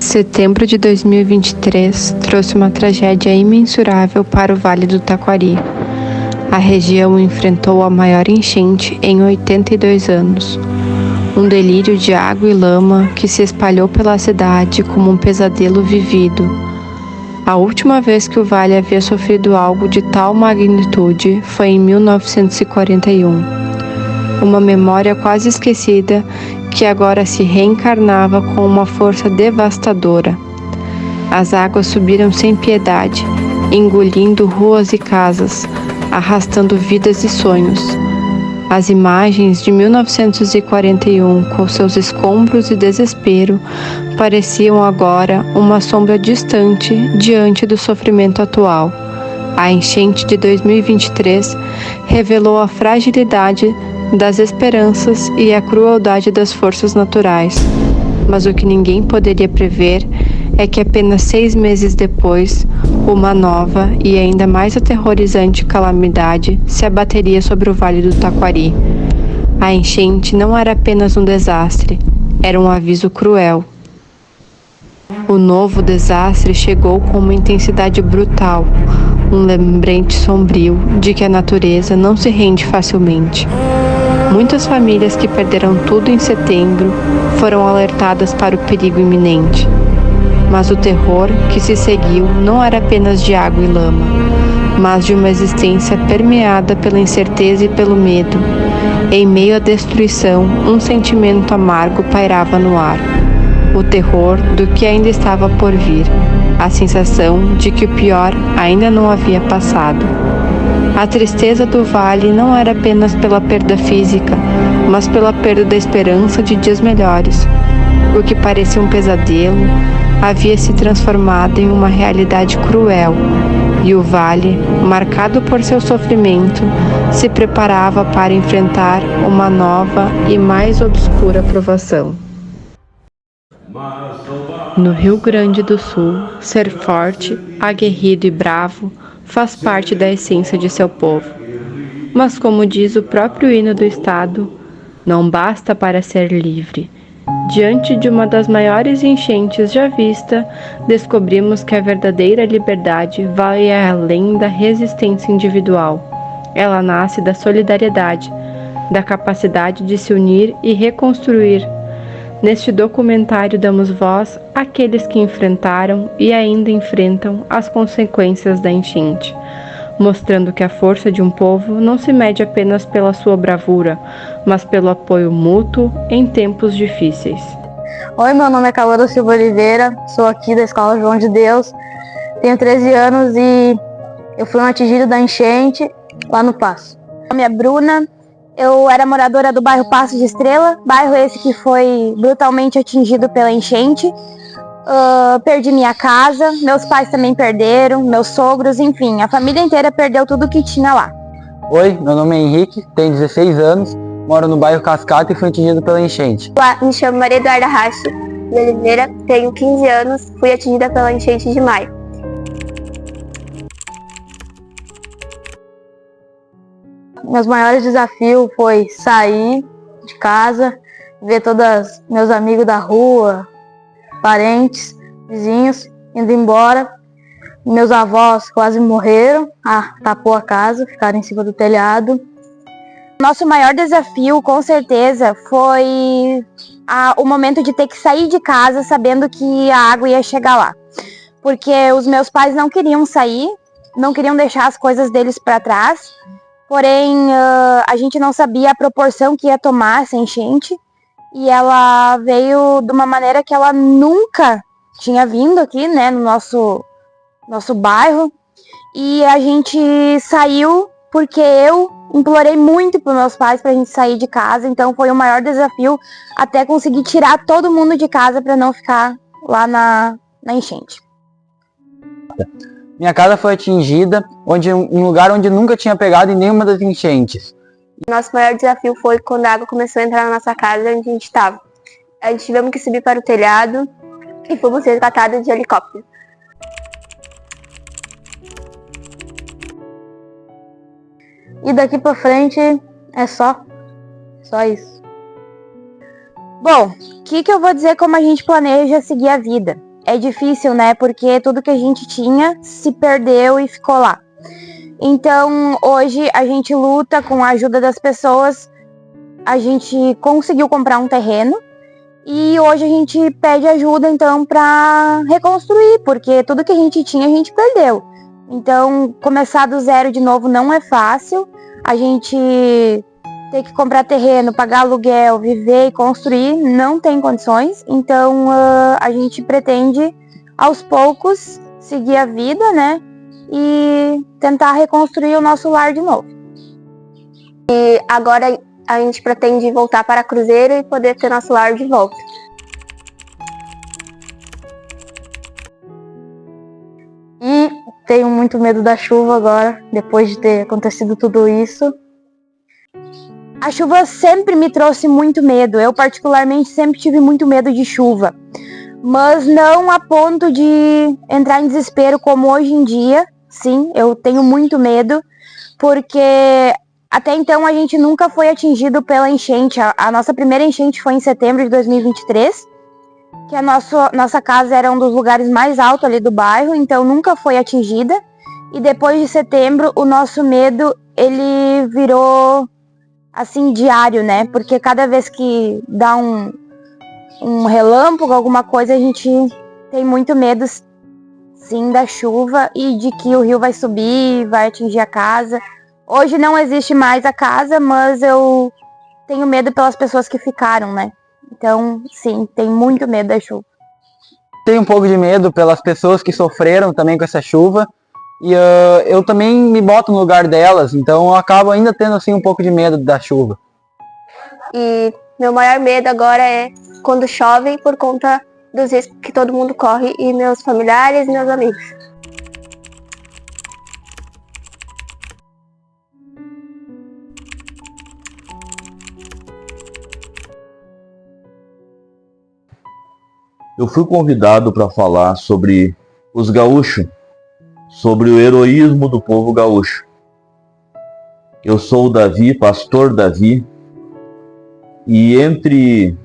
Setembro de 2023 trouxe uma tragédia imensurável para o Vale do Taquari. A região enfrentou a maior enchente em 82 anos. Um delírio de água e lama que se espalhou pela cidade como um pesadelo vivido. A última vez que o vale havia sofrido algo de tal magnitude foi em 1941. Uma memória quase esquecida que agora se reencarnava com uma força devastadora. As águas subiram sem piedade, engolindo ruas e casas, arrastando vidas e sonhos. As imagens de 1941, com seus escombros e desespero, pareciam agora uma sombra distante diante do sofrimento atual. A enchente de 2023 revelou a fragilidade das esperanças e a crueldade das forças naturais. Mas o que ninguém poderia prever é que apenas 6 meses depois, uma nova e ainda mais aterrorizante calamidade se abateria sobre o Vale do Taquari. A enchente não era apenas um desastre, era um aviso cruel. O novo desastre chegou com uma intensidade brutal, um lembrete sombrio de que a natureza não se rende facilmente. Muitas famílias que perderam tudo em setembro foram alertadas para o perigo iminente. Mas o terror que se seguiu não era apenas de água e lama, mas de uma existência permeada pela incerteza e pelo medo. Em meio à destruição, um sentimento amargo pairava no ar. O terror do que ainda estava por vir, a sensação de que o pior ainda não havia passado. A tristeza do vale não era apenas pela perda física, mas pela perda da esperança de dias melhores. O que parecia um pesadelo havia se transformado em uma realidade cruel, e o vale, marcado por seu sofrimento, se preparava para enfrentar uma nova e mais obscura provação. No Rio Grande do Sul, ser forte, aguerrido e bravo faz parte da essência de seu povo. Mas, como diz o próprio hino do estado, não basta para ser livre. Diante de uma das maiores enchentes já vista, descobrimos que a verdadeira liberdade vai além da resistência individual. Ela nasce da solidariedade, da capacidade de se unir e reconstruir. Neste documentário damos voz àqueles que enfrentaram e ainda enfrentam as consequências da enchente, mostrando que a força de um povo não se mede apenas pela sua bravura, mas pelo apoio mútuo em tempos difíceis. Oi, meu nome é Carla Silva Oliveira, sou aqui da Escola João de Deus, tenho 13 anos e eu fui um atingido da enchente lá no Passo. Meu nome é Bruna, eu era moradora do bairro Passo de Estrela, bairro esse que foi brutalmente atingido pela enchente. Perdi minha casa, meus pais também perderam, meus sogros, enfim, a família inteira perdeu tudo que tinha lá. Oi, meu nome é Henrique, tenho 16 anos, moro no bairro Cascata e fui atingido pela enchente. Olá, me chamo Maria Eduarda Racho de Oliveira, tenho 15 anos, fui atingida pela enchente de maio. Meus maiores desafios foi sair de casa, ver todos meus amigos da rua, parentes, vizinhos, indo embora. Meus avós quase morreram, tapou a casa, ficaram em cima do telhado. Nosso maior desafio, com certeza, foi o momento de ter que sair de casa sabendo que a água ia chegar lá. Porque os meus pais não queriam sair, não queriam deixar as coisas deles para trás. Porém, a gente não sabia a proporção que ia tomar essa enchente. E ela veio de uma maneira que ela nunca tinha vindo aqui, né, no nosso bairro. E a gente saiu porque eu implorei muito para meus pais para a gente sair de casa. Então foi o maior desafio até conseguir tirar todo mundo de casa para não ficar lá na enchente. Minha casa foi atingida em um lugar onde nunca tinha pegado em nenhuma das enchentes. Nosso maior desafio foi quando a água começou a entrar na nossa casa onde a gente estava. A gente tivemos que subir para o telhado e fomos resgatados de helicóptero. E daqui para frente é só isso. Bom, o que eu vou dizer como a gente planeja seguir a vida? é difícil, né? Porque tudo que a gente tinha se perdeu e ficou lá. Então, hoje a gente luta com a ajuda das pessoas. A gente conseguiu comprar um terreno e hoje a gente pede ajuda, então, para reconstruir, porque tudo que a gente tinha a gente perdeu. Então, começar do zero de novo não é fácil. A gente ter que comprar terreno, pagar aluguel, viver e construir, não tem condições. Então, a gente pretende, aos poucos, seguir a vida, né? E tentar reconstruir o nosso lar de novo. E agora a gente pretende voltar para Cruzeiro e poder ter nosso lar de volta. E tenho muito medo da chuva agora, depois de ter acontecido tudo isso. A chuva sempre me trouxe muito medo. Eu, particularmente, sempre tive muito medo de chuva. Mas não a ponto de entrar em desespero como hoje em dia. Sim, eu tenho muito medo, porque até então a gente nunca foi atingido pela enchente. A nossa primeira enchente foi em setembro de 2023, que a nossa casa era um dos lugares mais altos ali do bairro, então nunca foi atingida. E depois de setembro, o nosso medo, ele virou assim, diário, né? Porque cada vez que dá um relâmpago, alguma coisa, a gente tem muito medo, sim, da chuva e de que o rio vai subir, vai atingir a casa. Hoje não existe mais a casa, mas eu tenho medo pelas pessoas que ficaram, né? Então, sim, tenho muito medo da chuva. Tenho um pouco de medo pelas pessoas que sofreram também com essa chuva. E eu também me boto no lugar delas, então eu acabo ainda tendo assim um pouco de medo da chuva. E meu maior medo agora é quando chove, por conta dos riscos que todo mundo corre, e meus familiares e meus amigos. Eu fui convidado para falar sobre os gaúchos, sobre o heroísmo do povo gaúcho. Eu sou o Davi, pastor Davi, e entre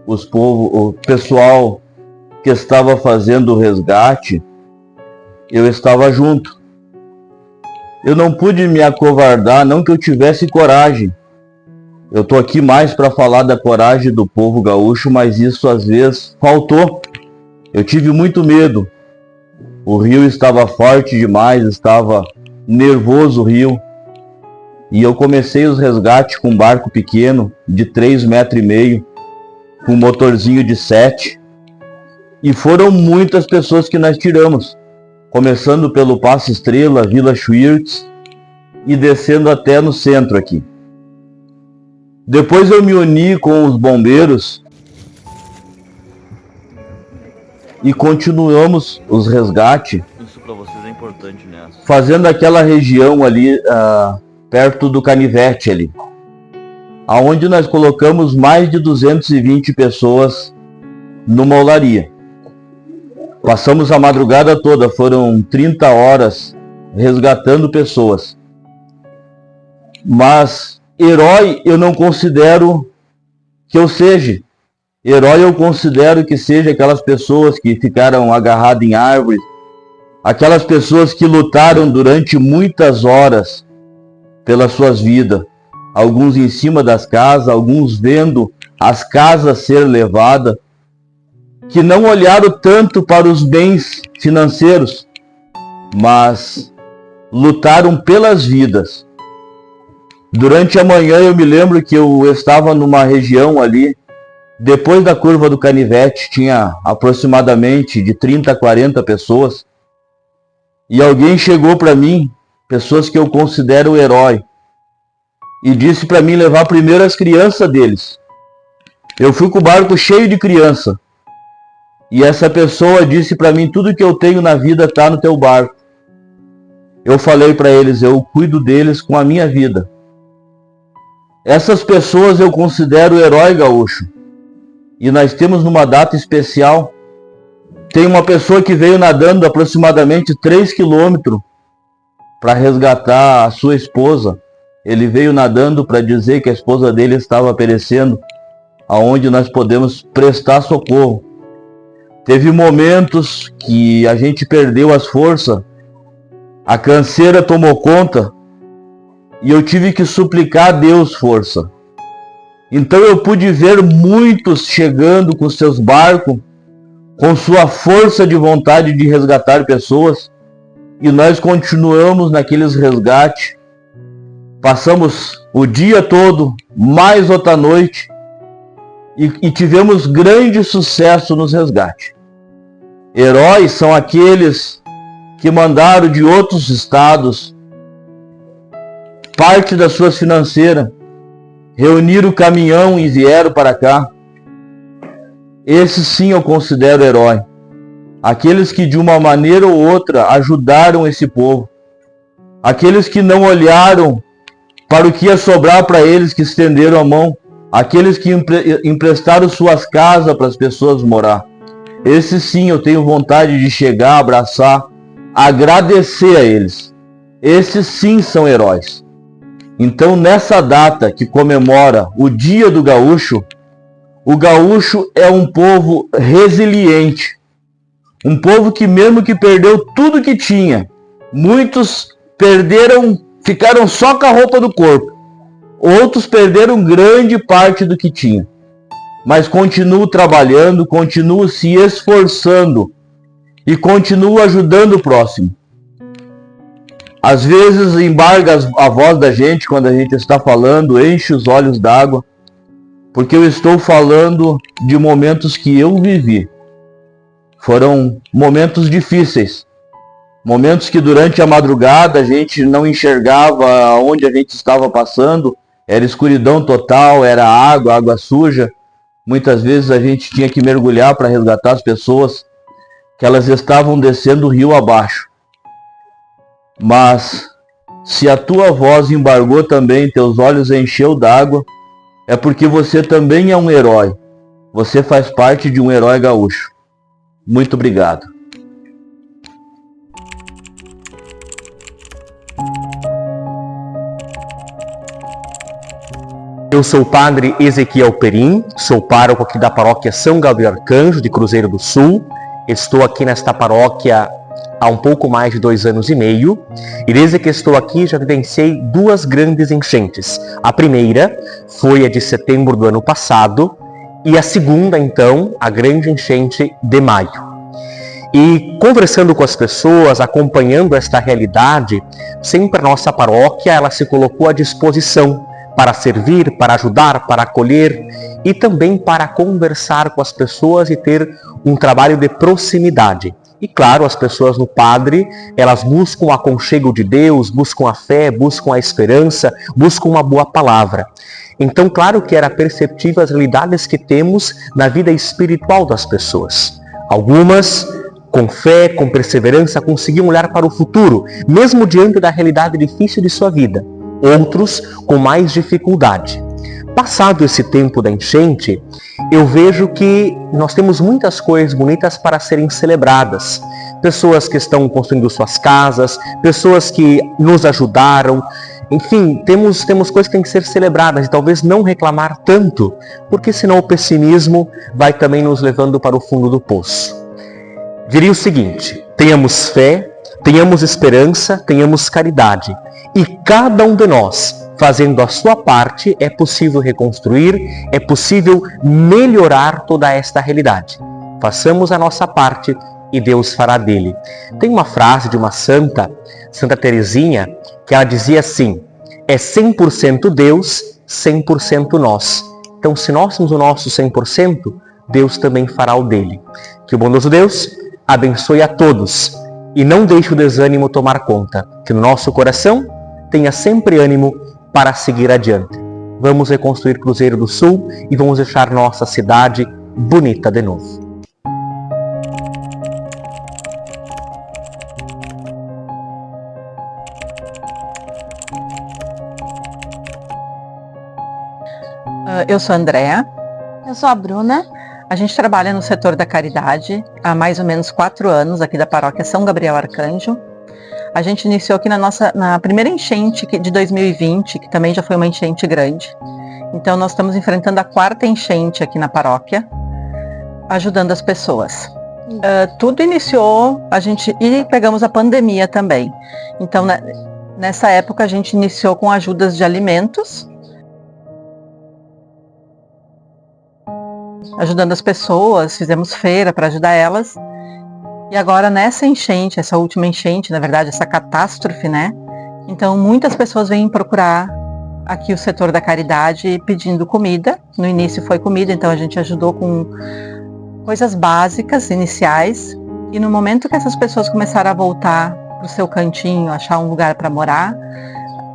o pessoal que estava fazendo o resgate, eu estava junto. Eu não pude me acovardar, não que eu tivesse coragem. Eu estou aqui mais para falar da coragem do povo gaúcho, mas isso às vezes faltou. Eu tive muito medo. O rio estava forte demais, estava nervoso o rio. E eu comecei os resgates com um barco pequeno, de 3,5 metros, com um motorzinho de 7. E foram muitas pessoas que nós tiramos. Começando pelo Passo Estrela, Vila Schwirtz, e descendo até no centro aqui. Depois eu me uni com os bombeiros e continuamos os resgates. Isso para vocês é importante, né? Fazendo aquela região ali perto do Canivete ali, aonde nós colocamos mais de 220 pessoas numa olaria. Passamos a madrugada toda, foram 30 horas resgatando pessoas. Mas herói eu não considero que eu seja. Herói eu considero que seja aquelas pessoas que ficaram agarradas em árvores, aquelas pessoas que lutaram durante muitas horas pelas suas vidas, alguns em cima das casas, alguns vendo as casas ser levadas, que não olharam tanto para os bens financeiros, mas lutaram pelas vidas. Durante a manhã eu me lembro que eu estava numa região ali, depois da curva do Canivete, tinha aproximadamente de 30 a 40 pessoas, e alguém chegou para mim, pessoas que eu considero herói, e disse para mim levar primeiro as crianças deles. Eu fui com o barco cheio de criança, e essa pessoa disse para mim, tudo que eu tenho na vida está no teu barco. Eu falei para eles, eu cuido deles com a minha vida. Essas pessoas eu considero herói gaúcho. E nós temos numa data especial, tem uma pessoa que veio nadando aproximadamente 3 quilômetros para resgatar a sua esposa. Ele veio nadando para dizer que a esposa dele estava perecendo, aonde nós podemos prestar socorro. Teve momentos que a gente perdeu as forças, a canseira tomou conta e eu tive que suplicar a Deus força. Então eu pude ver muitos chegando com seus barcos, com sua força de vontade de resgatar pessoas, e nós continuamos naqueles resgates. Passamos o dia todo, mais outra noite, e tivemos grande sucesso nos resgates. Heróis são aqueles que mandaram de outros estados parte das suas financeiras, reuniram o caminhão e vieram para cá. Esses sim eu considero herói. Aqueles que de uma maneira ou outra ajudaram esse povo. Aqueles que não olharam para o que ia sobrar para eles, que estenderam a mão. Aqueles que emprestaram suas casas para as pessoas morar. Esses sim eu tenho vontade de chegar, abraçar, agradecer a eles. Esses sim são heróis. Então, nessa data que comemora o Dia do Gaúcho, o gaúcho é um povo resiliente. Um povo que mesmo que perdeu tudo que tinha, muitos ficaram só com a roupa do corpo. Outros perderam grande parte do que tinha. Mas continuam trabalhando, continuam se esforçando e continuam ajudando o próximo. Às vezes embarga a voz da gente quando a gente está falando, enche os olhos d'água, porque eu estou falando de momentos que eu vivi. Foram momentos difíceis, momentos que durante a madrugada a gente não enxergava onde a gente estava passando, era escuridão total, era água suja. Muitas vezes a gente tinha que mergulhar para resgatar as pessoas, que elas estavam descendo o rio abaixo. Mas se a tua voz embargou também, teus olhos encheu d'água, é porque você também é um herói. Você faz parte de um herói gaúcho. Muito obrigado. Eu sou o padre Ezequiel Perim, sou pároco aqui da paróquia São Gabriel Arcanjo, de Cruzeiro do Sul. Estou aqui nesta paróquia há um pouco mais de 2 anos e meio, e desde que estou aqui já vivenciei 2 grandes enchentes. A primeira foi a de setembro do ano passado, e a segunda, então, a grande enchente de maio. E conversando com as pessoas, acompanhando esta realidade, sempre a nossa paróquia ela se colocou à disposição para servir, para ajudar, para acolher e também para conversar com as pessoas e ter um trabalho de proximidade. E claro, as pessoas no Padre, elas buscam o aconchego de Deus, buscam a fé, buscam a esperança, buscam uma boa palavra. Então, claro que era perceptível as realidades que temos na vida espiritual das pessoas. Algumas, com fé, com perseverança, conseguiam olhar para o futuro, mesmo diante da realidade difícil de sua vida. Outros, com mais dificuldade. Passado esse tempo da enchente, eu vejo que nós temos muitas coisas bonitas para serem celebradas. Pessoas que estão construindo suas casas, pessoas que nos ajudaram. Enfim, temos coisas que têm que ser celebradas e talvez não reclamar tanto, porque senão o pessimismo vai também nos levando para o fundo do poço. Diria o seguinte: tenhamos fé, tenhamos esperança, tenhamos caridade. E cada um de nós, fazendo a sua parte, é possível reconstruir, é possível melhorar toda esta realidade. Façamos a nossa parte e Deus fará dele. Tem uma frase de uma santa, Santa Teresinha, que ela dizia assim: é 100% Deus, 100% nós. Então, se nós somos o nosso 100%, Deus também fará o dele. Que o bondoso Deus abençoe a todos e não deixe o desânimo tomar conta. Que no nosso coração tenha sempre ânimo para seguir adiante. Vamos reconstruir Cruzeiro do Sul e vamos deixar nossa cidade bonita de novo. Eu sou a Andréa. Eu sou a Bruna. A gente trabalha no setor da caridade há mais ou menos 4 anos, aqui da paróquia São Gabriel Arcanjo. A gente iniciou aqui na primeira enchente de 2020, que também já foi uma enchente grande. Então nós estamos enfrentando a 4ª enchente aqui na paróquia, ajudando as pessoas. Tudo iniciou, e pegamos a pandemia também. Então, nessa época, a gente iniciou com ajudas de alimentos, ajudando as pessoas, fizemos feira para ajudar elas. E agora nessa enchente, essa última enchente, na verdade, essa catástrofe, né? Então, muitas pessoas vêm procurar aqui o setor da caridade pedindo comida. No início foi comida, então a gente ajudou com coisas básicas, iniciais. E no momento que essas pessoas começaram a voltar para o seu cantinho, achar um lugar para morar,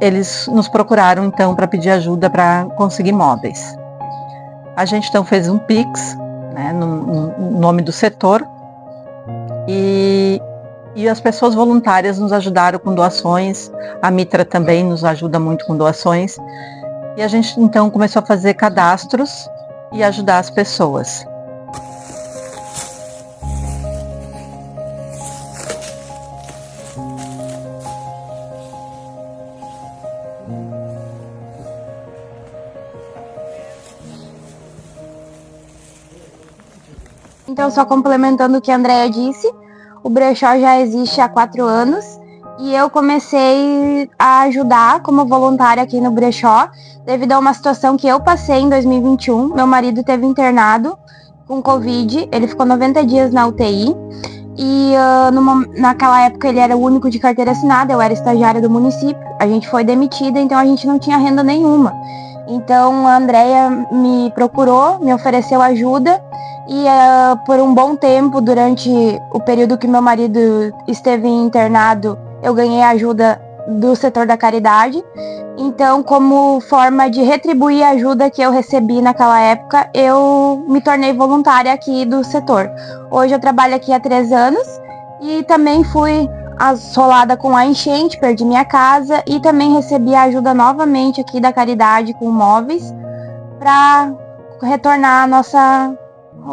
eles nos procuraram então para pedir ajuda para conseguir móveis. A gente então fez um Pix, né, no nome do setor, e as pessoas voluntárias nos ajudaram com doações. A Mitra também nos ajuda muito com doações. E a gente então começou a fazer cadastros e ajudar as pessoas. Então, só complementando o que a Andrea disse, o brechó já existe há 4 anos e eu comecei a ajudar como voluntária aqui no brechó devido a uma situação que eu passei em 2021. Meu marido teve internado com Covid, ele ficou 90 dias na UTI e naquela época ele era o único de carteira assinada, eu era estagiária do município, a gente foi demitida, então a gente não tinha renda nenhuma. Então a Andrea me procurou, me ofereceu ajuda e por um bom tempo, durante o período que meu marido esteve internado, eu ganhei ajuda do setor da caridade. Então, como forma de retribuir a ajuda que eu recebi naquela época, eu me tornei voluntária aqui do setor. Hoje eu trabalho aqui há 3 anos e também fui assolada com a enchente, perdi minha casa e também recebi a ajuda novamente aqui da caridade com móveis para retornar a nossa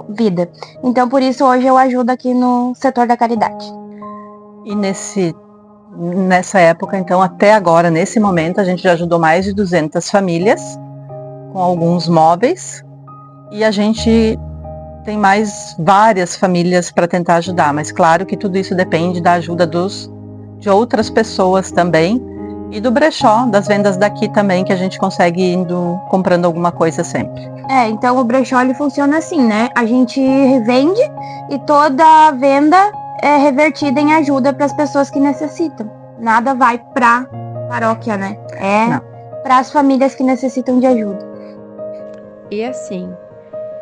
vida. Então, por isso, hoje eu ajudo aqui no setor da caridade. E nessa época, então, até agora, nesse momento, a gente já ajudou mais de 200 famílias com alguns móveis e a gente tem mais várias famílias para tentar ajudar, mas claro que tudo isso depende da ajuda de outras pessoas também e do brechó, das vendas daqui também, que a gente consegue indo comprando alguma coisa sempre. Então o brechó ele funciona assim, né? A gente vende e toda a venda é revertida em ajuda para as pessoas que necessitam. Nada vai para paróquia, né? Para as famílias que necessitam de ajuda. E assim,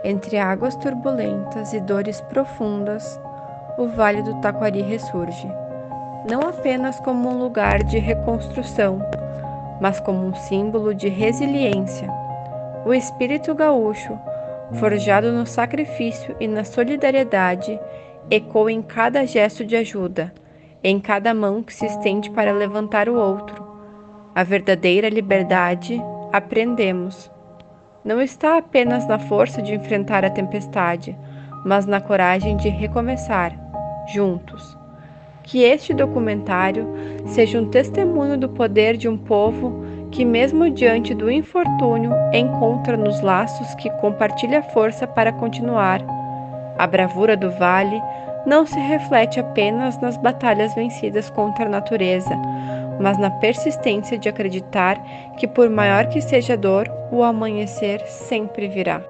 entre águas turbulentas e dores profundas, o Vale do Taquari ressurge, não apenas como um lugar de reconstrução, mas como um símbolo de resiliência. O espírito gaúcho, forjado no sacrifício e na solidariedade, ecoa em cada gesto de ajuda, em cada mão que se estende para levantar o outro. A verdadeira liberdade, aprendemos, não está apenas na força de enfrentar a tempestade, mas na coragem de recomeçar, juntos. Que este documentário seja um testemunho do poder de um povo que, mesmo diante do infortúnio, encontra nos laços que compartilha força para continuar. A bravura do Vale não se reflete apenas nas batalhas vencidas contra a natureza, mas na persistência de acreditar que, por maior que seja a dor, o amanhecer sempre virá.